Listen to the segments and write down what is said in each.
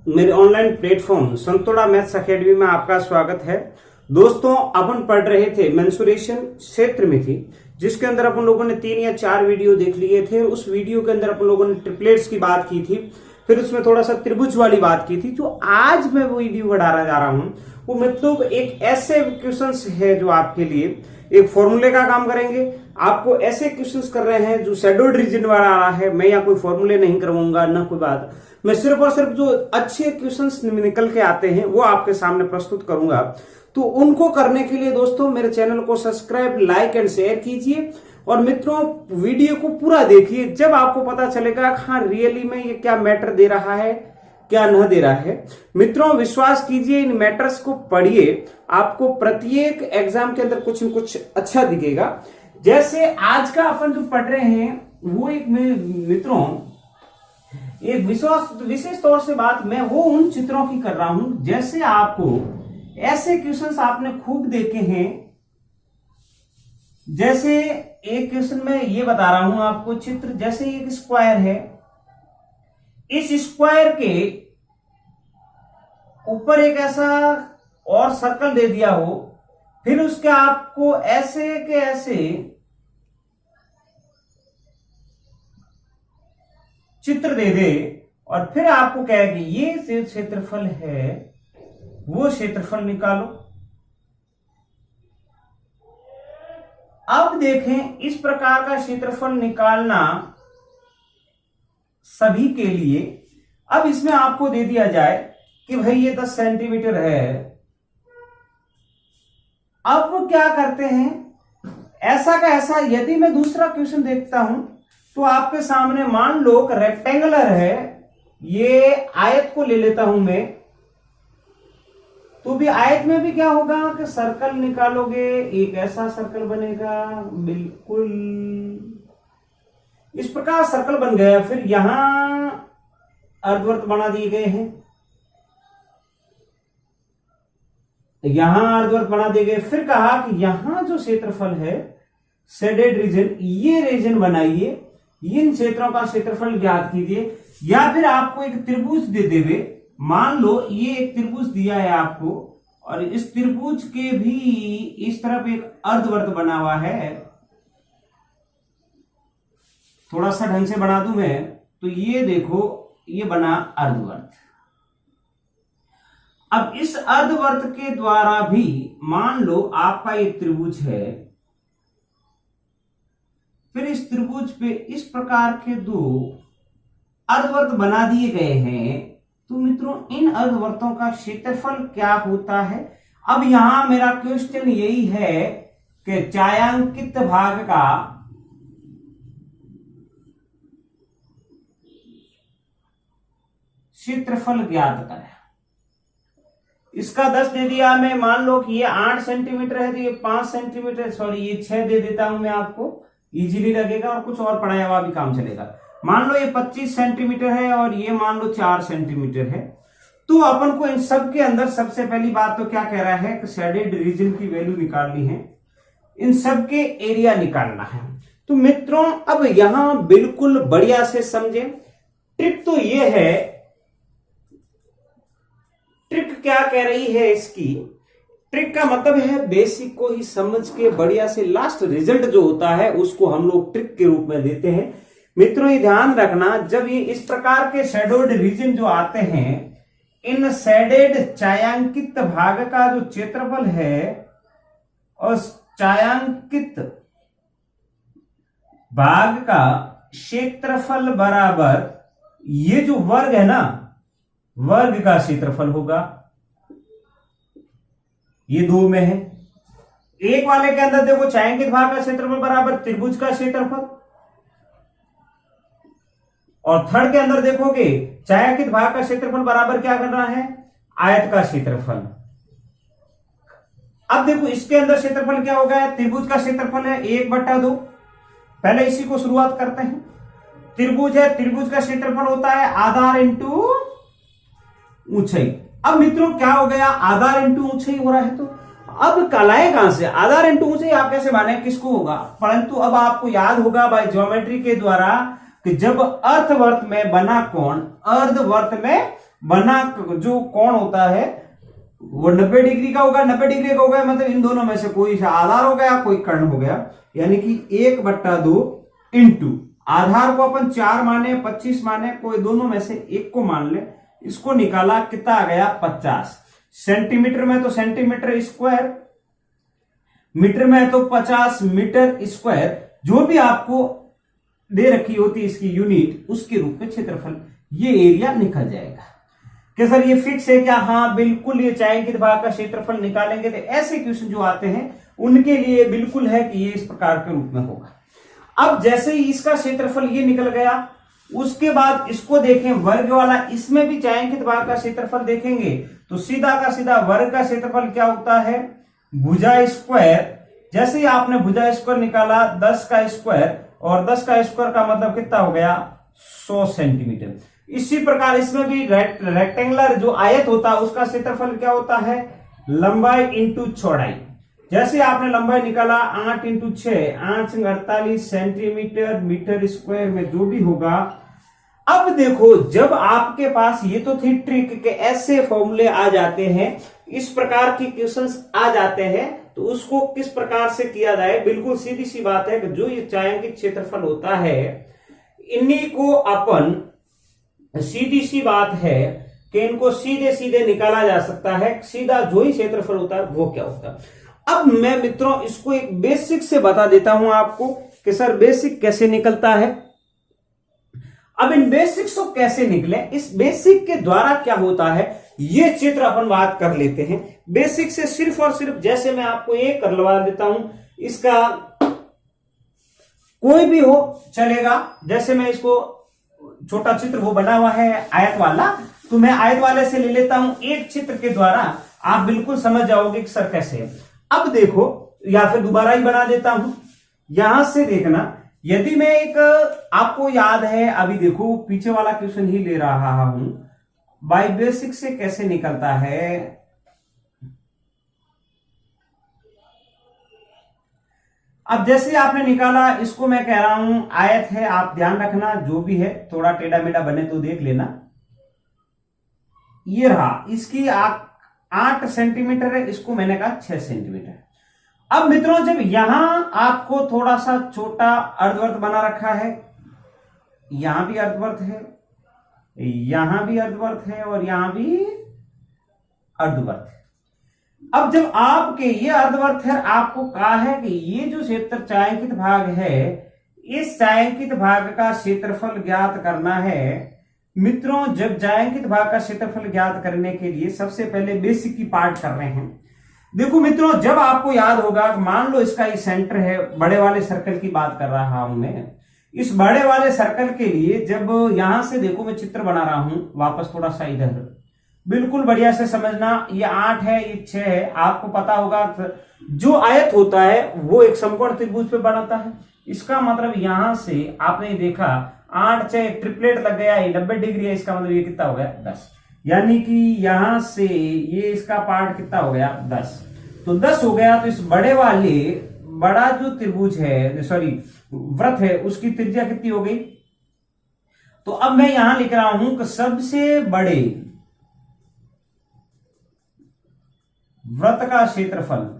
मेरे online platform संतोड़ा maths academy में आपका स्वागत है। दोस्तों, अपन पढ़ रहे थे मेंसुरेशन क्षेत्र में थी, जिसके अंदर अपन लोगों ने 3 या 4 वीडियो देख लिए थे। उस वीडियो के अंदर अपन लोगों ने ट्रिपलेट्स की बात की थी, फिर उसमें थोड़ा सा त्रिभुज वाली बात की थी। जो आज मैं वो वीडियो बढ़ाना जा रहा हूं वो मतलब एक ऐसे क्वेश्चंस है जो आपके लिए एक फॉर्मूले का काम करेंगे। आपको ऐसे क्वेश्चंस कर रहे हैं जो शेडोल्ड रीजन वाला आ रहा है। मैं यहाँ कोई फॉर्मूले नहीं करवाऊंगा ना कोई बात, मैं सिर्फ और सिर्फ जो अच्छे क्वेश्चंस निकल के आते हैं वो आपके सामने प्रस्तुत करूंगा। तो उनको करने के लिए दोस्तों मेरे चैनल को सब्सक्राइब, लाइक एंड शेयर कीजिए और मित्रों वीडियो को पूरा देखिए। जब आपको पता चलेगा हाँ रियली में ये क्या मैटर दे रहा है क्या न दे रहा है। मित्रों विश्वास कीजिए, इन मैटर्स को पढ़िए, आपको प्रत्येक एग्जाम के अंदर कुछ न कुछ अच्छा दिखेगा। जैसे आज का अपन जो पढ़ रहे हैं वो एक मित्रों एक विशेष तौर से बात मैं वो उन चित्रों की कर रहा हूं जैसे आपको ऐसे क्वेश्चंस आपने खूब देखे हैं। जैसे एक क्वेश्चन में ये बता रहा हूं आपको चित्र, जैसे एक स्क्वायर है, इस स्क्वायर के ऊपर एक ऐसा और सर्कल दे दिया हो, फिर उसके आपको ऐसे के ऐसे चित्र दे दे और फिर आपको कहे कि ये जो क्षेत्रफल है वो क्षेत्रफल निकालो। अब देखें, इस प्रकार का क्षेत्रफल निकालना सभी के लिए। अब इसमें आपको दे दिया जाए कि भाई ये 10 सेंटीमीटर है। अब वो क्या करते हैं, ऐसा का ऐसा यदि मैं दूसरा क्वेश्चन देखता हूं तो आपके सामने मान लो कि रेक्टेंगुलर है, ये आयत को ले लेता हूं मैं, तो भी आयत में भी क्या होगा कि सर्कल निकालोगे, एक ऐसा सर्कल बनेगा, बिल्कुल इस प्रकार सर्कल बन गया। फिर यहां अर्धवृत्त बना दिए गए हैं, यहां अर्धवृत्त बना दिए गए। फिर कहा कि यहां जो क्षेत्रफल है शेडेड रीजन, ये रीजन बनाइए, इन क्षेत्रों का क्षेत्रफल ज्ञात कीजिए। या फिर आपको एक त्रिभुज दे देवे, मान लो ये एक त्रिभुज दिया है आपको और इस त्रिभुज के भी इस तरफ एक अर्धवृत्त बना हुआ है। थोड़ा सा ढंग से बना दूं मैं, तो ये देखो ये बना अर्धवृत्त। अब इस अर्धवृत्त के द्वारा भी मान लो आपका एक त्रिभुज है, फिर इस त्रिभुज पे इस प्रकार के 2 अर्धवृत्त बना दिए गए हैं। तो मित्रों इन अर्धवृत्तों का क्षेत्रफल क्या होता है। अब यहां मेरा क्वेश्चन यही है कि छायांकित भाग का क्षेत्रफल ज्ञात करें। इसका 10 दे दिया मैं, मान लो कि ये 8 सेंटीमीटर है तो ये 5 सेंटीमीटर, सॉरी ये 6 दे देता हूं मैं, आपको इजीली लगेगा और कुछ और पढ़ाया हुआ भी काम चलेगा। मान लो ये 25 सेंटीमीटर है और ये मान लो 4 सेंटीमीटर है। तो अपन को इन सब के अंदर सबसे पहली बात तो क्या कह रहा है कि शेडेड रीजन की वैल्यू निकालनी है, इन सब के एरिया निकालना है। तो मित्रों अब यहां बिल्कुल बढ़िया से समझे। ट्रिक तो ये है, ट्रिक क्या कह रही है इसकी, ट्रिक का मतलब है बेसिक को ही समझ के बढ़िया से लास्ट रिजल्ट जो होता है उसको हम लोग ट्रिक के रूप में देते हैं। मित्रों ये ध्यान रखना, जब ये इस प्रकार के शेडोल्ड रीजन जो आते हैं, इन शेडेड छायांकित भाग का जो क्षेत्रफल है और छायांकित भाग का क्षेत्रफल बराबर ये जो वर्ग है ना, वर्ग का क्षेत्रफल होगा। ये 2 में है। एक वाले के अंदर देखो छायांकित भाग का क्षेत्रफल बराबर त्रिभुज का क्षेत्रफल, और थर्ड के अंदर देखोगे छायांकित भाग का क्षेत्रफल बराबर क्या करना है, आयत का क्षेत्रफल। अब देखो इसके अंदर क्षेत्रफल क्या हो गया, त्रिभुज का क्षेत्रफल है 1/2। पहले इसी को शुरुआत करते हैं। त्रिभुज है, त्रिभुज का क्षेत्रफल होता है आधार इंटू ऊंचाई। अब मित्रों क्या हो गया, आधार इंटू ऊंचाई हो रहा है, तो अब कलाए कहां से, आधार इंटू ऊंचाई आप कैसे माने, किसको होगा। परंतु अब आपको याद होगा भाई ज्योमेट्री के द्वारा कि जब अर्धवर्त में बना कोण अर्धवर्त में बना जो कोण होता है वो 90 डिग्री का होगा। 90 डिग्री का होगा मतलब इन दोनों में से कोई सा आधार हो गया, कोई कर्ण हो गया, यानी कि 1/2 इंटू आधार को अपन 4 माने 25 माने, कोई दोनों में से एक को मान ले। इसको निकाला, कितना आ गया 50 सेंटीमीटर में तो सेंटीमीटर स्क्वायर, मीटर में तो 50 मीटर स्क्वायर, जो भी आपको दे रखी होती है इसकी यूनिट, उसके रूप में क्षेत्रफल ये एरिया निकल जाएगा। क्या सर ये फिक्स है क्या? हाँ बिल्कुल, ये छायांकित भाग का क्षेत्रफल निकालेंगे तो ऐसे क्वेश्चन जो आते हैं उनके लिए बिल्कुल है कि ये इस प्रकार के रूप में होगा। अब जैसे ही इसका क्षेत्रफल ये निकल गया, उसके बाद इसको देखें वर्ग वाला, इसमें भी छायांकित भाग का क्षेत्रफल देखेंगे तो सीधा का सीधा वर्ग का क्षेत्रफल क्या होता है? भुजा स्क्वायर। जैसे ही आपने भुजा स्क्वायर निकाला 10 का स्क्वायर, और 10 का स्क्वायर का मतलब कितना हो गया 100 सेंटीमीटर। इसी प्रकार इसमें भी रेक्टेंगुलर जो आयत होता है उसका क्षेत्रफल क्या होता है? लंबाई इंटू चौड़ाई। जैसे आपने लंबाई निकाला 8 इंटू 6, 8 से 48 सेंटीमीटर मीटर स्क्वायर में जो भी होगा। अब देखो जब आपके पास ये तो थी ट्रिक के ऐसे फॉर्मूले आ जाते हैं, इस प्रकार के क्वेश्चंस आ जाते हैं, तो उसको किस प्रकार से किया जाए? बिल्कुल सीधी सी बात है कि जो ये छायांकित क्षेत्रफल होता है इन्हीं को अपन, सीधी सी बात है कि इनको सीधे सीधे निकाला जा सकता है। सीधा जो ही क्षेत्रफल होता है वो क्या होता है। अब मैं मित्रों इसको एक बेसिक से बता देता हूं आपको कि सर बेसिक कैसे निकलता है। अब इन बेसिक्स को कैसे निकले, इस बेसिक के द्वारा क्या होता है ये चित्र अपन बात कर लेते हैं। बेसिक से सिर्फ और सिर्फ जैसे मैं आपको एक करवा देता हूं, इसका कोई भी हो चलेगा। जैसे मैं इसको छोटा चित्र वो बना हुआ है आयत वाला, तो मैं आयत वाले से ले लेता हूं। एक चित्र के द्वारा आप बिल्कुल समझ जाओगे कि सर कैसे है। अब देखो, या फिर दोबारा ही बना देता हूं, यहां से देखना। यदि मैं एक, आपको याद है अभी देखो पीछे वाला क्वेश्चन ही ले रहा हूं, बाय बेसिक से कैसे निकलता है। अब जैसे आपने निकाला, इसको मैं कह रहा हूं आयत है, आप ध्यान रखना जो भी है थोड़ा टेढ़ा मेढ़ा बने तो देख लेना। ये रहा, इसकी 8 सेंटीमीटर है, इसको मैंने कहा 6 सेंटीमीटर। अब मित्रों जब यहां आपको थोड़ा सा छोटा अर्धवृत्त बना रखा है, यहां भी अर्धवृत्त है, यहां भी अर्धवृत्त है और यहां भी अर्धवृत्त है। अब जब आपके ये अर्धवृत्त है, आपको कहा है कि ये जो क्षेत्र छायांकित भाग है, इस छायांकित भाग का क्षेत्रफल ज्ञात करना है। मित्रों जब छायांकित भाग का क्षेत्रफल ज्ञात करने के लिए सबसे पहले बेसिक की पार्ट कर रहे हैं। देखो मित्रों, जब आपको याद होगा, मान लो इसका ये सेंटर है, बड़े वाले सर्कल की बात कर रहा हूं मैं। इस बड़े वाले सर्कल के लिए जब यहां से देखो मैं चित्र बना रहा हूं, वापस थोड़ा सा इधर, बिल्कुल बढ़िया से समझना। ये 8 है, ये 6 है। आपको पता होगा जो आयत होता है वो एक समकोण त्रिभुज पे बनाता है। इसका मतलब यहां से आपने देखा 8 6 ट्रिपलेट लग गया, ये 90 डिग्री है। इसका मतलब ये कितना हो गया 10, यानी कि यहां से ये इसका पार्ट कितना हो गया 10। तो 10 हो गया। तो इस बड़े वाले, बड़ा जो त्रिभुज है, सॉरी वृत्त है, उसकी त्रिज्या कितनी हो गई? तो अब मैं यहां लिख रहा हूं कि सबसे बड़े वृत्त का क्षेत्रफल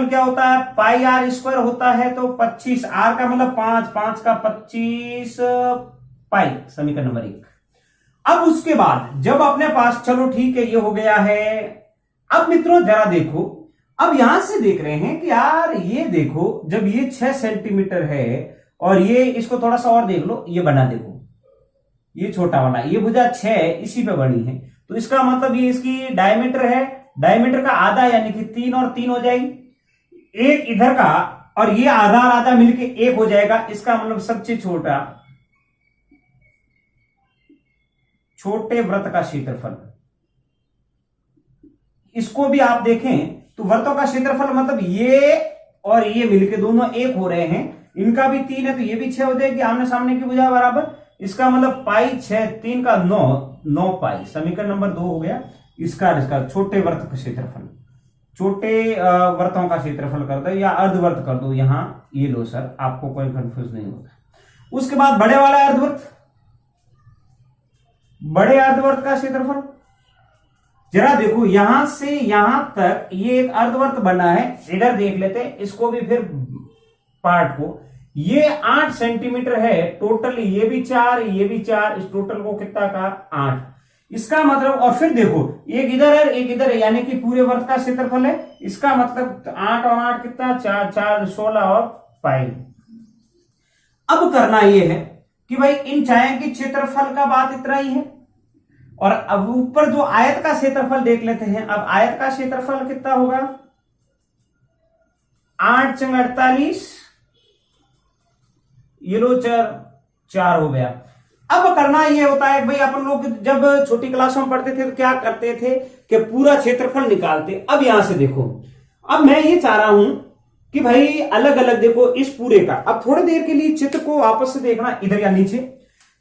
क्या होता है? पाई आर स्क्वायर होता है। तो 25, आर का मतलब 5 का 25 पाई, समीकरण नंबर 1। अब उसके बाद जब अपने पास, चलो ठीक है ये हो गया है। अब मित्रों जरा देखो, अब यहां से देख रहे हैं कि यार ये देखो, जब ये 6 सेंटीमीटर है और ये, इसको थोड़ा सा और देख लो, ये बना देखो, ये छोटा वाला, ये भुजा 6 इसी पे बनी है। तो इसका मतलब ये इसकी डायमीटर है, डायमीटर का आधा यानी कि 3 और 3 हो जाएगी, एक इधर का, और ये आधा मिलके 1 हो जाएगा। इसका मतलब सबसे छोटे वृत्त का क्षेत्रफल। इसको भी आप देखें तो वृत्तों का क्षेत्रफल मतलब ये और ये मिलके दोनों 1 हो रहे हैं। इनका भी 3 है तो ये भी 6 हो जाएगी, आमने सामने की भुजा बराबर। इसका मतलब पाई 6, 3 का 9 पाई, समीकरण नंबर 2 हो गया। इसका छोटे वृत्त का क्षेत्रफल, छोटे वृत्तों का क्षेत्रफल कर दो या अर्धवृत्त कर दो, यहां ये लो सर, आपको कोई कंफ्यूज नहीं होगा। उसके बाद बड़े वाला अर्धवृत्त, बड़े अर्धवर्त का क्षेत्रफल। जरा देखो यहां से यहां तक ये एक अर्धवर्त बना है, इधर देख लेते हैं इसको भी फिर पार्ट को। ये 8 सेंटीमीटर है टोटल, ये भी 4 ये भी 4, इस टोटल को कितना का 8। इसका मतलब, और फिर देखो एक इधर है एक इधर है, यानी कि पूरे वर्त का क्षेत्रफल है। इसका मतलब 8 और 8 कितना, 4 4 16 और पाई। अब करना यह है कि भाई इन छायांकित क्षेत्रफल का बात इतना ही है, और अब ऊपर जो आयत का क्षेत्रफल देख लेते हैं। अब आयत का क्षेत्रफल कितना होगा, 8 × 48, ये लो 4 हो गया। अब करना ये होता है भाई, अपन लोग जब छोटी क्लासों में पढ़ते थे तो क्या करते थे कि पूरा क्षेत्रफल निकालते। अब यहां से देखो, अब मैं ये चाह रहा हूं कि भाई अलग अलग देखो इस पूरे का। अब थोड़ी देर के लिए चित्र को वापस से देखना इधर या नीचे।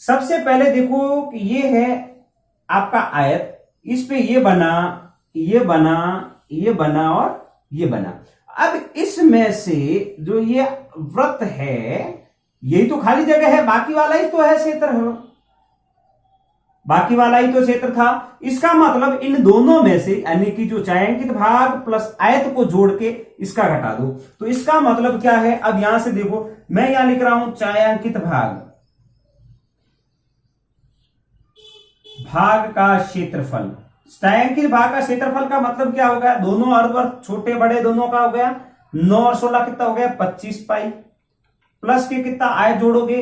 सबसे पहले देखो कि ये है आपका आयत, इस पे ये बना ये बना ये बना और ये बना। अब इसमें से जो ये वृत्त है यही तो खाली जगह है, बाकी वाला ही तो है क्षेत्र, बाकी वाला ही तो क्षेत्र था। इसका मतलब इन दोनों में से, यानी कि जो छायांकित भाग प्लस आयत को जोड़ के इसका घटा दो। तो इसका मतलब क्या है, अब यहां से देखो मैं यहां लिख रहा हूं छायांकित भाग का क्षेत्रफल। छायांकित भाग का क्षेत्रफल का मतलब क्या होगा, दोनों अर्धवर्त छोटे बड़े दोनों का हो गया 9 और 16 कितना हो गया 25 पाई, प्लस के कितना आयत जोड़ोगे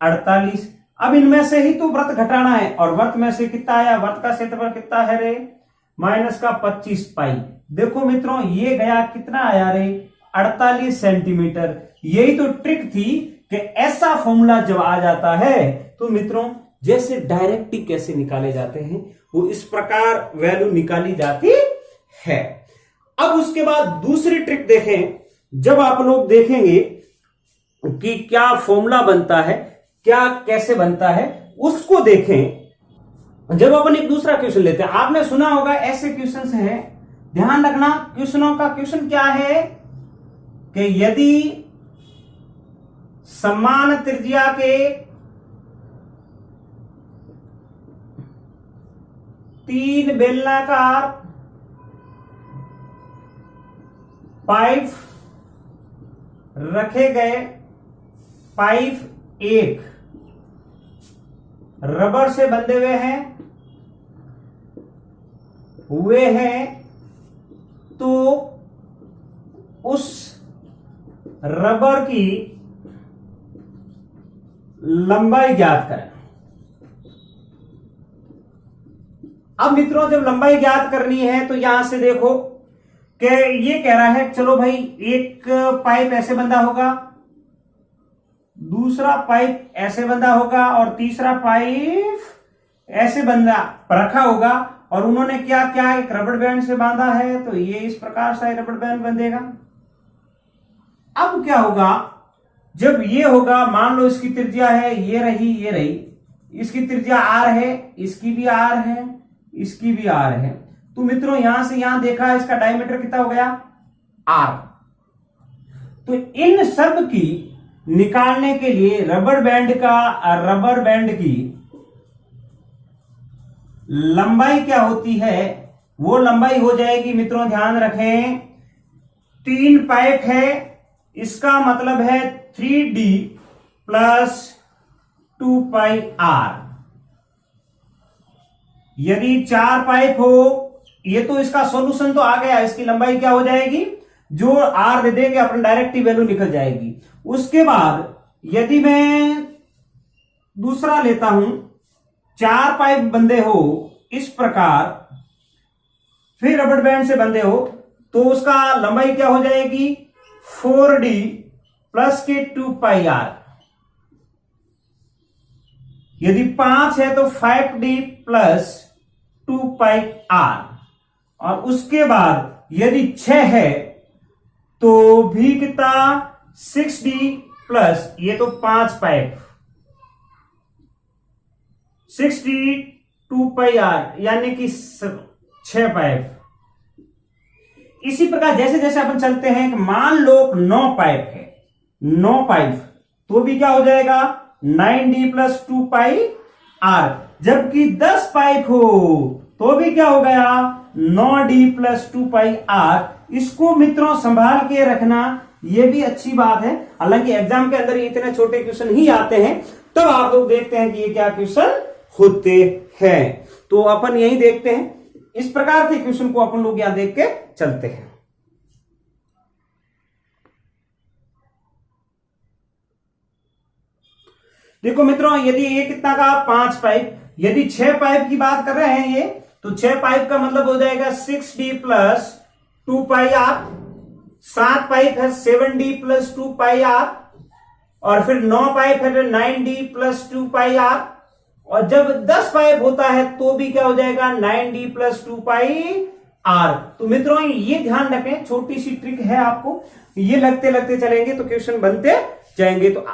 48। अब इनमें से ही तो व्रत घटाना है, और व्रत में से कितना आया, व्रत का क्षेत्रफल कितना है रे, माइनस का 25 पाई। देखो मित्रों ये गया कितना आया रे, 48 सेंटीमीटर। यही तो ट्रिक थी कि ऐसा फॉर्मूला जब आ जाता है तो मित्रों जैसे डायरेक्ट ही कैसे निकाले जाते हैं वो इस प्रकार वैल्यू निकाली जाती है। अब उसके बाद दूसरी ट्रिक देखें, जब आप लोग देखेंगे कि क्या फॉर्मूला बनता है, क्या कैसे बनता है उसको देखें। जब अपन एक दूसरा क्वेश्चन लेते हैं, आपने सुना होगा ऐसे क्वेश्चंस हैं, ध्यान रखना क्वेश्चनों का क्वेश्चन क्या है कि यदि समान त्रिज्या के 3 बेलनाकार पाइप रखे गए, पाइप एक रबर से बंधे हुए हैं तो उस रबर की लंबाई ज्ञात करें। अब मित्रों जब लंबाई ज्ञात करनी है तो यहां से देखो कि ये कह रहा है, चलो भाई एक पाइप ऐसे बंधा होगा, दूसरा पाइप ऐसे बंधा होगा और तीसरा पाइप ऐसे बंधा रखा होगा। और उन्होंने क्या क्या एक रबड़ बैंड से बांधा है, तो ये इस प्रकार से रबड़ बैंड बंधेगा। अब क्या होगा, जब ये होगा, मान लो इसकी त्रिज्या है ये रही, इसकी त्रिज्या आर है, इसकी भी आर है, इसकी भी आर है। तो मित्रों यहां से यहां देखा इसका डायमीटर कितना हो गया आर। तो इन सब की निकालने के लिए रबर बैंड की लंबाई क्या होती है, वो लंबाई हो जाएगी मित्रों ध्यान रखें, 3 पाइप है, इसका मतलब है 3D प्लस 2 पाई आर। यदि 4 पाइप हो, ये तो इसका सॉल्यूशन तो आ गया, इसकी लंबाई क्या हो जाएगी, जो आर दे देंगे अपन डायरेक्ट ही वैल्यू निकल जाएगी। उसके बाद यदि मैं दूसरा लेता हूं, 4 पाइप बंधे हो इस प्रकार, फिर रबड़ बैंड से बंधे हो, तो उसका लंबाई क्या हो जाएगी 4D प्लस के 2 पाई आर। यदि 5 है तो 5D प्लस 2 पाई आर। और उसके बाद यदि 6 है तो भी कितना 6D प्लस, ये तो 5 पाइप, 6D 2 पाई आर यानी कि 6 पाइप। इसी प्रकार जैसे जैसे अपन चलते हैं, मान लो 9 पाइप है, 9 पाइप तो भी क्या हो जाएगा 9D प्लस 2 पाई आर, जबकि 10 पाइप हो तो भी क्या हो गया 9d प्लस 2 पाई आर। इसको मित्रों संभाल के रखना, ये भी अच्छी बात है। हालांकि एग्जाम के अंदर इतने छोटे क्वेश्चन ही आते हैं, तब आप लोग देखते हैं कि ये क्या क्वेश्चन होते हैं। तो अपन यही देखते हैं, इस प्रकार के क्वेश्चन को अपन लोग यहां देख के चलते हैं। देखो मित्रों, यदि ये कितना का 5 पाइप, यदि 6 पाइप की बात कर रहे हैं ये, तो 6 पाइप का मतलब हो जाएगा 6d plus 2 pi are. 7 pipe है 7d प्लस 2 पाई आर, और फिर 9 पाइप है 9d प्लस 2 पाई आर, और जब 10 पाइप होता है तो भी क्या हो जाएगा 9d प्लस 2 पाई आर। तो मित्रों ये ध्यान रखें, छोटी सी ट्रिक है आपको, ये लगते लगते चलेंगे तो क्वेश्चन बनते जाएंगे। तो